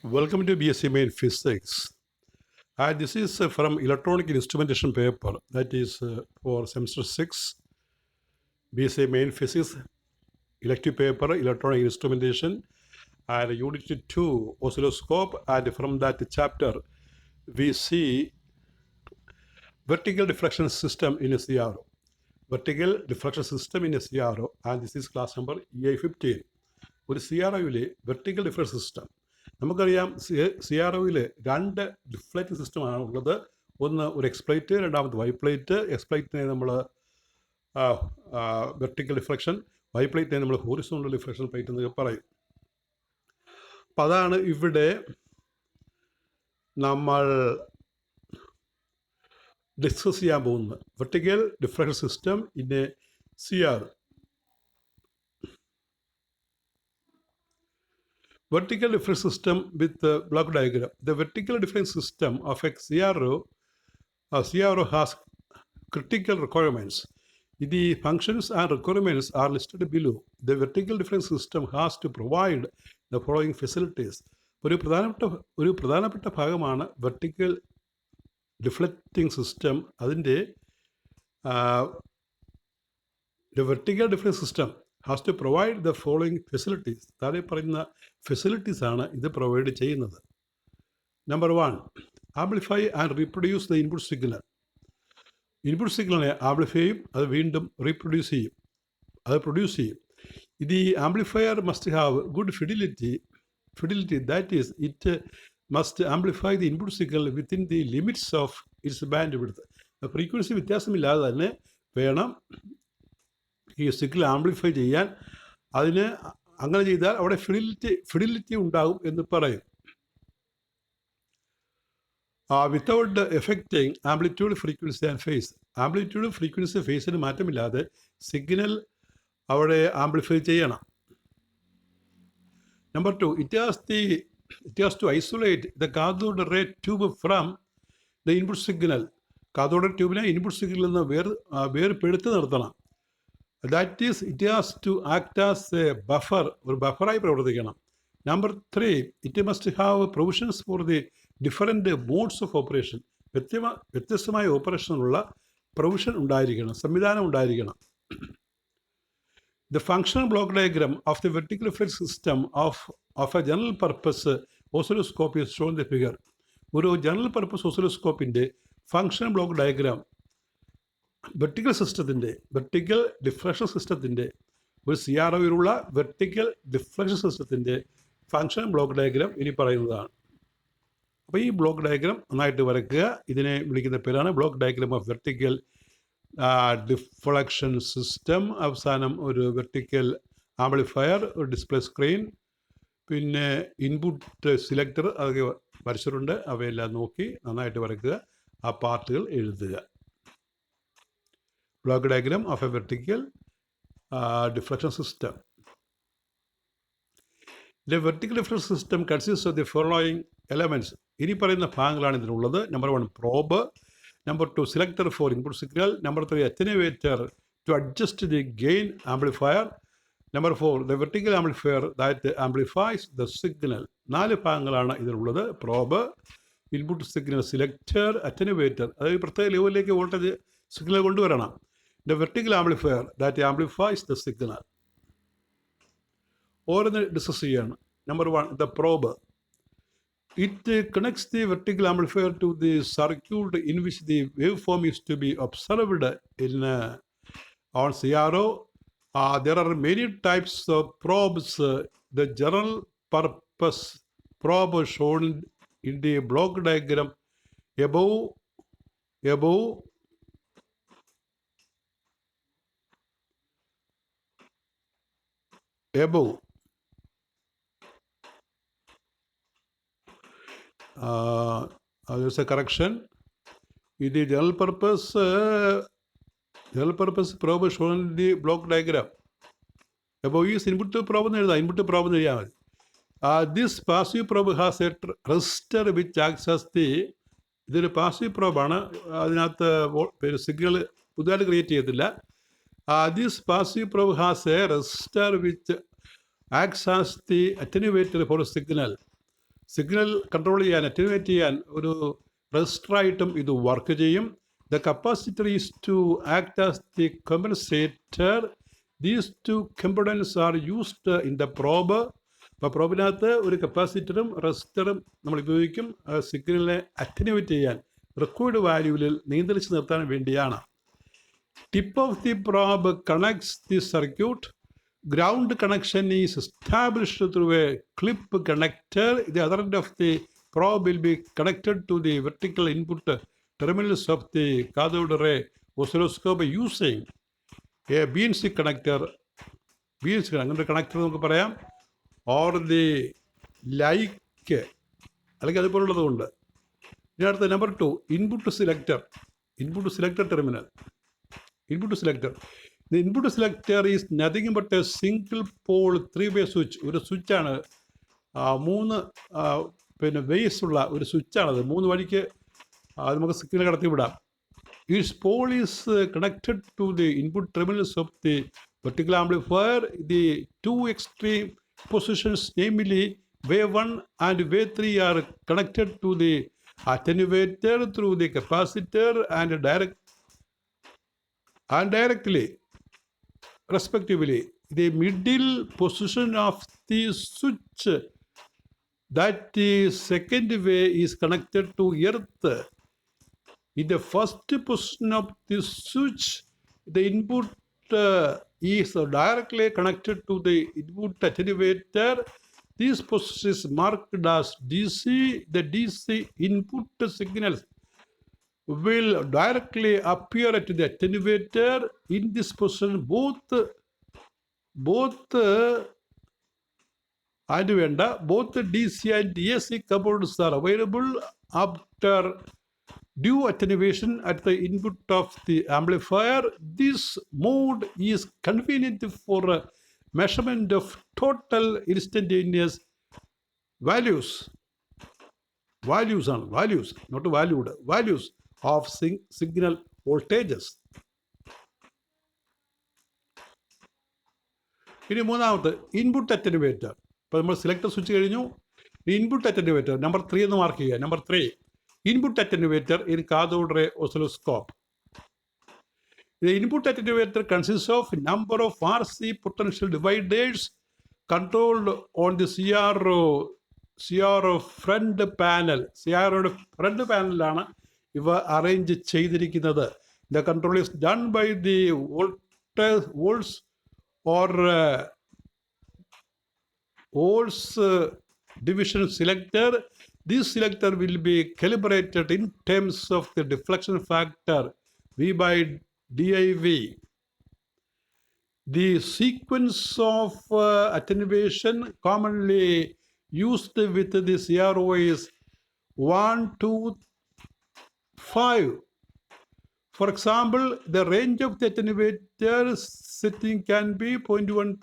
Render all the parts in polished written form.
Welcome to BSc Main Physics. This is from Electronic Instrumentation paper, that is for semester 6, BSc Main Physics, elective paper, Electronic Instrumentation, and Unit 2, Oscilloscope, and from that chapter, we see vertical deflection system in a CRO. Vertical deflection system in a CRO, and this is class number E15. ഒരു CROയിലെ vertical deflection system നമുക്കറിയാം. CROയിൽ രണ്ട് deflecting സിസ്റ്റമാണ് ഉള്ളത്. ഒന്ന് ഒരു എക്സ്പ്ലൈറ്റ്, രണ്ടാമത് വൈപ്ലേറ്റ്. എക്സ്പ്ലൈറ്റിനെ നമ്മൾ vertical deflection, വൈപ്ലേറ്റിനെ നമ്മൾ ഹോറിസോണ്ടൽ ഡിഫ്ലക്ഷൻ പ്ലേറ്റ് എന്ന് പറയും. അപ്പം അതാണ് ഇവിടെ നമ്മൾ ഡിസ്കസ് ചെയ്യാൻ പോകുന്നത്. Vertical deflection system in A CRO. Vertical difference system with the block diagram. The vertical difference system of a CRO has critical requirements. The functions and requirements are listed below. The vertical difference system has to provide the following facilities. ഒരു പ്രധാനപ്പെട്ട ഭാഗമാണ് vertical deflecting system. അതിൻ്റെ vertical deflection system has to provide the following facilities. താഴെ പറയുന്ന ഫെസിലിറ്റീസാണ് ഇത് provide ചെയ്യുന്നത്. Number 1, amplify and reproduce the input signal. Input സിഗ്നലിനെ ആംപ്ലിഫൈ ചെയ്യും, അത് വീണ്ടും റീപ്രൊഡ്യൂസ് ചെയ്യും, അത് പ്രൊഡ്യൂസ് ചെയ്യും. ഇത് amplifier must have good fidelity. That is it must amplify the input signal within the limits of its bandwidth. Frequency വ്യത്യാസമില്ലാതെ തന്നെ വേണം ഈ സിഗ്നൽ ആംപ്ലിഫൈ ചെയ്യാൻ. അതിന് അങ്ങനെ ചെയ്താൽ അവിടെ ഫിഡിലിറ്റി ഉണ്ടാകും എന്ന് പറയും. Without effecting amplitude, frequency and phase. Amplitude, frequency, ഫേസിന് മാറ്റമില്ലാതെ സിഗ്നൽ അവിടെ ആംപ്ലിഫൈ ചെയ്യണം. Number 2, it has to isolate the cathode ray tube from the input signal. Cathode ട്യൂബിനെ ഇൻപുട്ട് സിഗ്നലിൽ നിന്ന് വേർപെടുത്തി നിർത്തണം. That is it has to act as a buffer, ഒരു ബഫറായി പ്രവർത്തിക്കണം. Number 3, it must have provisions for the different modes of operation. വ്യത്യസ്തമായ ഓപ്പറേഷനുള്ള പ്രൊവിഷൻ ഉണ്ടായിരിക്കണം, സംവിധാനം ഉണ്ടായിരിക്കണം. The functional block diagram of the vertical deflection system of a general purpose oscilloscope is shown the figure. ഒരു general purpose ഓസിലോസ്കോപ്പിൻ്റെ functional block diagram vertical deflection സിസ്റ്റത്തിൻ്റെ, ഒരു CROയിലുള്ള vertical deflection സിസ്റ്റത്തിൻ്റെ ഫങ്ഷൻ ബ്ലോക്ക് ഡയഗ്രാം ഇനി പറയുന്നതാണ്. അപ്പോൾ ഈ ബ്ലോക്ക് ഡയഗ്രാം നന്നായിട്ട് വരയ്ക്കുക. ഇതിനെ വിളിക്കുന്ന പേരാണ് block diagram of vertical deflection system. അവസാനം ഒരു വെർട്ടിക്കൽ ആംപ്ലിഫയർ, ഒരു ഡിസ്പ്ലേ സ്ക്രീൻ, പിന്നെ ഇൻപുട്ട് സിലക്ടർ, അതൊക്കെ വരച്ചിട്ടുണ്ട്. അവയെല്ലാം നോക്കി നന്നായിട്ട് വരയ്ക്കുക, ആ പാർട്ടുകൾ എഴുതുക. Block diagram of a vertical deflection system. The vertical deflection system consists of the following elements. ഇനി പറയുന്ന ഭാഗങ്ങളാണ് ഇതിനുള്ളത്. Number 1, probe. Number 2, selector for input signal. Number 3, attenuator to adjust the gain amplifier. Number 4, the vertical amplifier that amplifies the signal. 4 ഭാഗങ്ങളാണ് ഇതിനുള്ളത്. probe, input signal selector, attenuator, അതായത് പ്രത്യേക ലെവലിലേക്ക് voltage signal കൊണ്ടുവരണം. The vertical amplifier that amplifies the signal. ഓരോന്ന് discuss ചെയ്യാണ്. Number 1, the probe. It connects the vertical amplifier to the circuit in which the waveform is to be observed on CRO. There are many types of probes. The general purpose probe shown in the block diagram above there's a correction. The general purpose probe shown in the block diagram above is input probe എന്ന് എഴുതാം. Input probe എന്ന് എഴുതിയാൽ മതി. This passive probe has a resistor which acts as the, ഇതൊരു passive പ്രോബാണ്. അതിനകത്ത് signal പുതുതായിട്ട് create ചെയ്യത്തില്ല. This passive probe has a resistor which acts as the attenuator for a signal. Signal control ചെയ്യാൻ, attenuate ചെയ്യാൻ ഒരു റെസിസ്റ്ററായിട്ടും ഇത് വർക്ക് ചെയ്യും. The capacitor is to act as the compensator. These two components are used in the probe. അപ്പോൾ പ്രോബിനകത്ത് ഒരു കപ്പാസിറ്ററും റെസിസ്റ്ററും നമ്മൾ ഉപയോഗിക്കും സിഗ്നലിനെ അറ്റനുവേറ്റ് ചെയ്യാൻ, റെക്കോർഡ് വാല്യൂവിൽ നിയന്ത്രിച്ച് നിർത്താൻ വേണ്ടിയാണ്. Tip of the probe connects the circuit. Ground connection is established through a clip connector. The other end of the probe will be connected to the vertical input terminals of the cathode ray oscilloscope using a BNC connector. അങ്ങനെ connector നമുക്ക് പറയാം, or the like, അല്ലെങ്കിൽ അതുപോലുള്ളതുകൊണ്ട്. ഇതിനടുത്ത് number 2, input selector terminal. Input selector. The input selector is nothing but a single pole 3-way switch. ഒരു സ്വിച്ചാണ്, 3 vase ഉള്ള ഒരു സ്വിച്ചാണത്. 3 വഴിക്ക് നമുക്ക് സിഗ്നൽ കടത്തി വിടാം. Its pole is connected to the input terminals of the vertical amplifier. The 2 extreme positions, namely wave 1 and wave 3, are connected to the attenuator through the capacitor and directly, respectively. The middle position of the switch, that the second way, is connected to earth. In the first position of the switch, the input is directly connected to the input attenuator. This position is marked as DC. The DC input signals will directly appear at the attenuator. In this position, both DC and AC couplers are available. After due attenuation at the input of the amplifier, this mode is convenient for measurement of total instantaneous values, not valued, values of signal voltages. ഇനി മൂന്നാമത്തെ input attenuator. ഇപ്പോൾ നമ്മൾ selector switch കഴിഞ്ഞു. Input attenuator number 3 എന്ന് mark ചെയ്യുക. Number 3, input attenuator in cathode ray oscilloscope. The input attenuator consists of a number of RC potential dividers controlled on the CRO front panel. CROയുടെ front പാനലാണ് ഇവ arrange ചെയ്തിരിക്കുന്നത്. The control is done by the volts division selector. This selector will be calibrated in terms of the deflection factor V by div. The sequence of attenuation commonly used with the CRO is 1, 2, 5. For example, the range of the attenuator setting can be 0.1,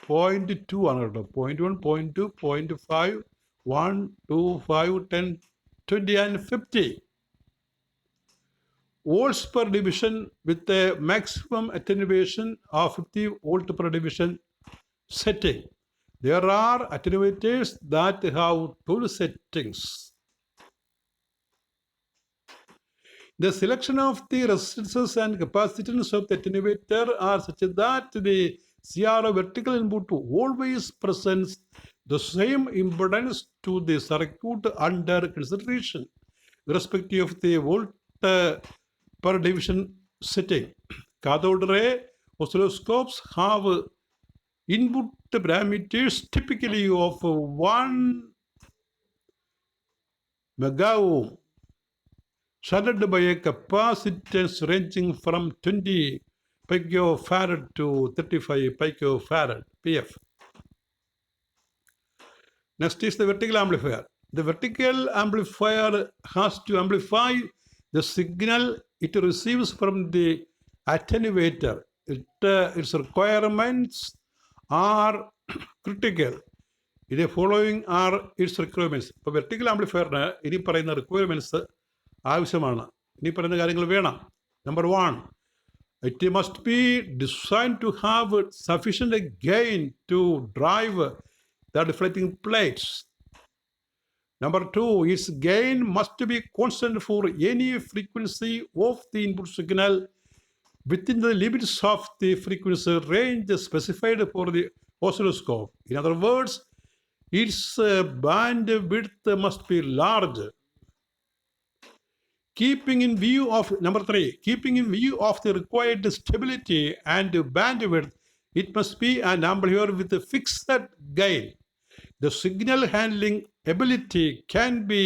0.2 ആണ് കേട്ടോ. 0.1, 0.2, 0.5, 1, 2, 5, 10, 20 and 50 volts per division with a maximum attenuation of 50 volt per division setting. There are attenuators that have 12 settings. The selection of the resistances and capacitance of the attenuator are such that the CRO vertical input always presents the same impedance to the circuit under consideration, irrespective of the volt per division setting. Cathode ray oscilloscopes have input parameters typically of 1 megaohm, surrounded by a capacitance ranging from 20 picofarad to 35 picofarad PF. Next is the vertical amplifier. The vertical amplifier has to amplify the signal it receives from the attenuator. Its requirements are critical. The following are its requirements. ഇപ്പോൾ vertical ആംപ്ലിഫയറിന് ഇനി പറയുന്ന requirements ആവശ്യമാണ്. ഇനി പറയുന്ന കാര്യങ്ങൾ വേണം. Number 1, it must be designed to have sufficient gain to drive the deflecting plates. Number 2, its gain must be constant for any frequency of the input signal within the limits of the frequency range specified for the oscilloscope. In other words, its bandwidth must be large. Keeping in view of the required stability and bandwidth, it must be an amplifier with a fixed gain. The signal handling ability can be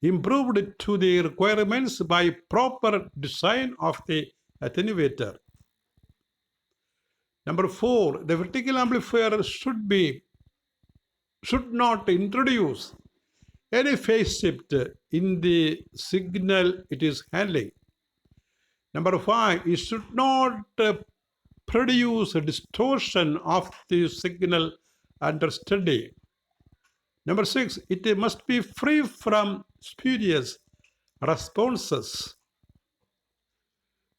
improved to the requirements by proper design of the attenuator. Number 4, the vertical amplifier should not introduce any phase shift in the signal it is handling. Number 5, it should not produce a distortion of the signal under study. Number 6, it must be free from spurious responses.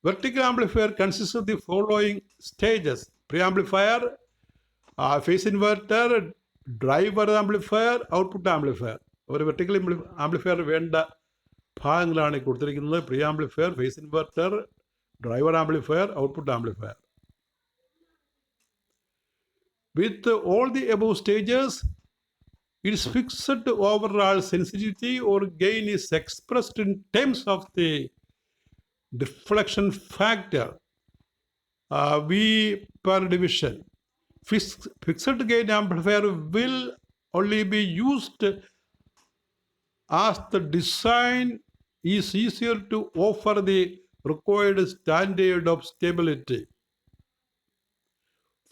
Vertical amplifier consists of the following stages: preamplifier, phase inverter, driver amplifier, output amplifier. ഒരു vertical amplifier വേണ്ട ഭാഗങ്ങളാണ് കൊടുത്തിരിക്കുന്നത്: pre amplifier, phase inverter, driver amplifier, output amplifier. With all the above stages, its fixed overall sensitivity or gain is expressed in terms of the deflection factor, V per division. Fixed gain amplifier will only be used as the design is easier to offer the required standard of stability.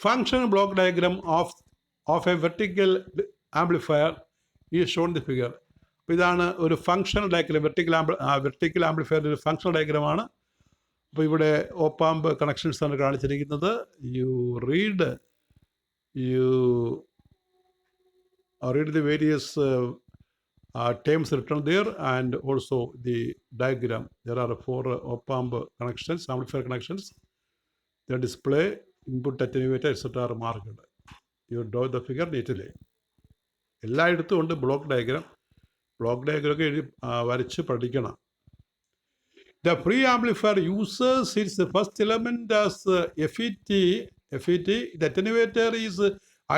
Functional block diagram of a vertical amplifier is shown in the figure. ഇതാണ് ഒരു functional diagram. Vertical ആംപ്ലിഫയറിൻ്റെ ഒരു functional ഡയഗ്രാമാണ്. അപ്പോൾ ഇവിടെ op amp connections ആണ് കാണിച്ചിരിക്കുന്നത്. You read the various terms written there, and also the diagram. There are 4 op-amp connections, amplifier connections. The display, input attenuator, etc. are marked. You draw the figure neatly. എല്ലായിടത്തും ഉണ്ട് block diagram. Block diagram ഒക്കെ വരച്ച് പഠിക്കണം. The preamplifier uses its first element as FET. The attenuator is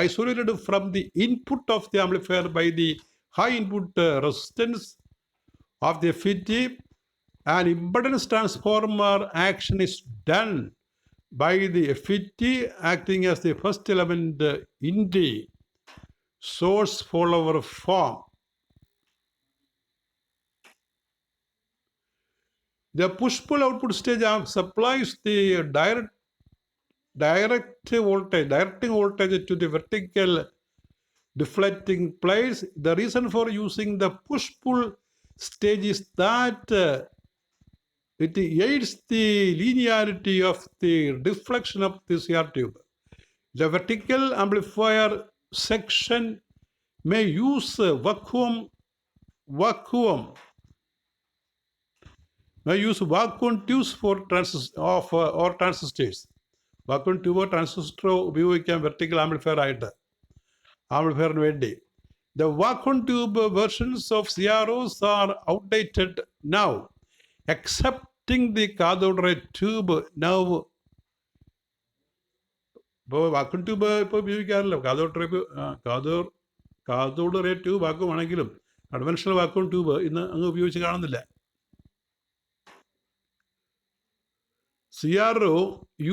isolated from the input of the amplifier by the high input resistance of the FET. An impedance transformer action is done by the FET acting as the first element in the source follower form. The push-pull output stage supplies the directing voltage to the vertical deflecting plates. The reason for using the push-pull stage is that it aids the linearity of the deflection of the CR tube. The vertical amplifier section may use vacuum tubes for transistors. Vacuum ട്യൂബോ ട്രാൻസിസ്റ്ററോ ഉപയോഗിക്കാം vertical ആംപ്ലിഫയറിന് വേണ്ടി. The vacuum tube versions of CROs are outdated now, excepting the cathode ray tube. Now, ഇപ്പോൾ vacuum tube ഇപ്പോൾ ഉപയോഗിക്കാറില്ല. Cathode ray tube vacuum ആണെങ്കിലും conventional vacuum tube ഇന്ന് അങ്ങ് ഉപയോഗിച്ച് കാണുന്നില്ല. CRO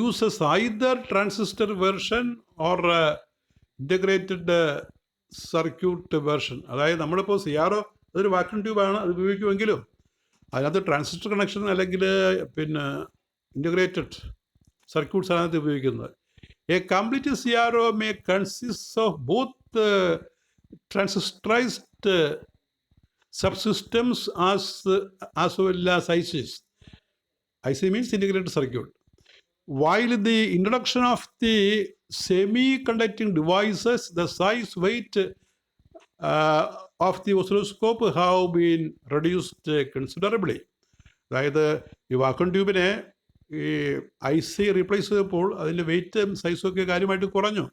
uses either transistor version or integrated circuit version. അതായത് നമ്മളിപ്പോൾ CRO അതൊരു വാക്വം ട്യൂബാണ്, അത് ഉപയോഗിക്കുമെങ്കിലും അതിനകത്ത് ട്രാൻസിസ്റ്റർ കണക്ഷൻ അല്ലെങ്കിൽ ഇൻ്റഗ്രേറ്റഡ് സർക്യൂട്ട്സ് ആണ് അതിനകത്ത് ഉപയോഗിക്കുന്നത്. A complete CRO may consist of both transistorized subsystems as well as ICs. IC means integrated circuit. While the introduction of the semi-conducting devices, the size, weight of the oscilloscope have been reduced considerably. അതായത് ഈ vacuum ട്യൂബിനെ ഈ IC replace ചെയ്തപ്പോൾ അതിൻ്റെ വെയിറ്റും സൈസും ഒക്കെ കാര്യമായിട്ട് കുറഞ്ഞു.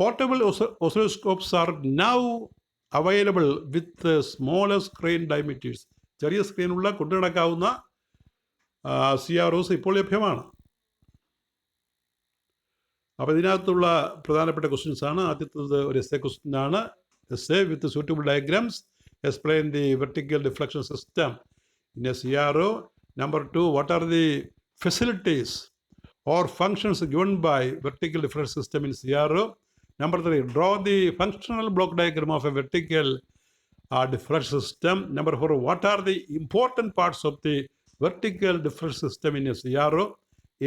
Portable oscilloscopes are now available with smaller screen diameters. ചെറിയ സ്ക്രീനുള്ള കൊണ്ടു നടക്കാവുന്ന CROs ഇപ്പോൾ ലഭ്യമാണ്. അപ്പോൾ ഇതിനകത്തുള്ള പ്രധാനപ്പെട്ട ക്വസ്റ്റ്യൻസ് ആണ്. ആദ്യത്തേത് ഒരു എസ്സേ ക്വസ്റ്റ്യൻ ആണ്. Essay with suitable diagrams explain the vertical deflection system in a CRO. Number 2, what are the facilities or functions given by vertical deflection system in CRO? Number 3, draw the functional block diagram of a vertical deflection system. Number 4, what are the important parts of the vertical deflection system in a CRO?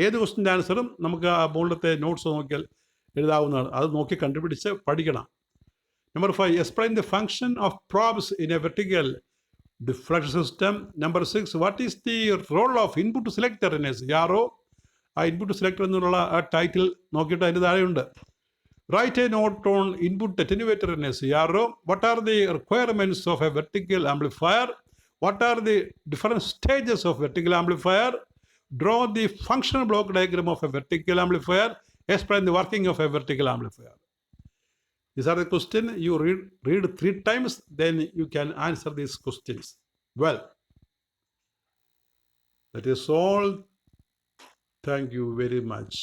ഏത് ക്വസ്റ്റിൻ്റെ ആൻസറും നമുക്ക് ആ മുകളിലത്തെ notes നോക്കിയാൽ എഴുതാവുന്നതാണ്. അത് നോക്കി കണ്ടുപിടിച്ച് പഠിക്കണം. Number 5, explain the function of probes in a vertical deflection system. Number 6, what is the role of input selector in a CRO? ആ ഇൻപുട്ട് സെലക്ടർ എന്നുള്ള ആ ടൈറ്റിൽ നോക്കിയിട്ട് അതിൻ്റെ താഴെയുണ്ട്. Write a note on input attenuator in a CRO. What are the requirements of a vertical amplifier? What are the different stages of vertical amplifier? Draw the functional block diagram of a vertical amplifier. Explain the working of a vertical amplifier. These are the questions. You read 3 times, then you can answer these questions well. That is all. Thank you very much.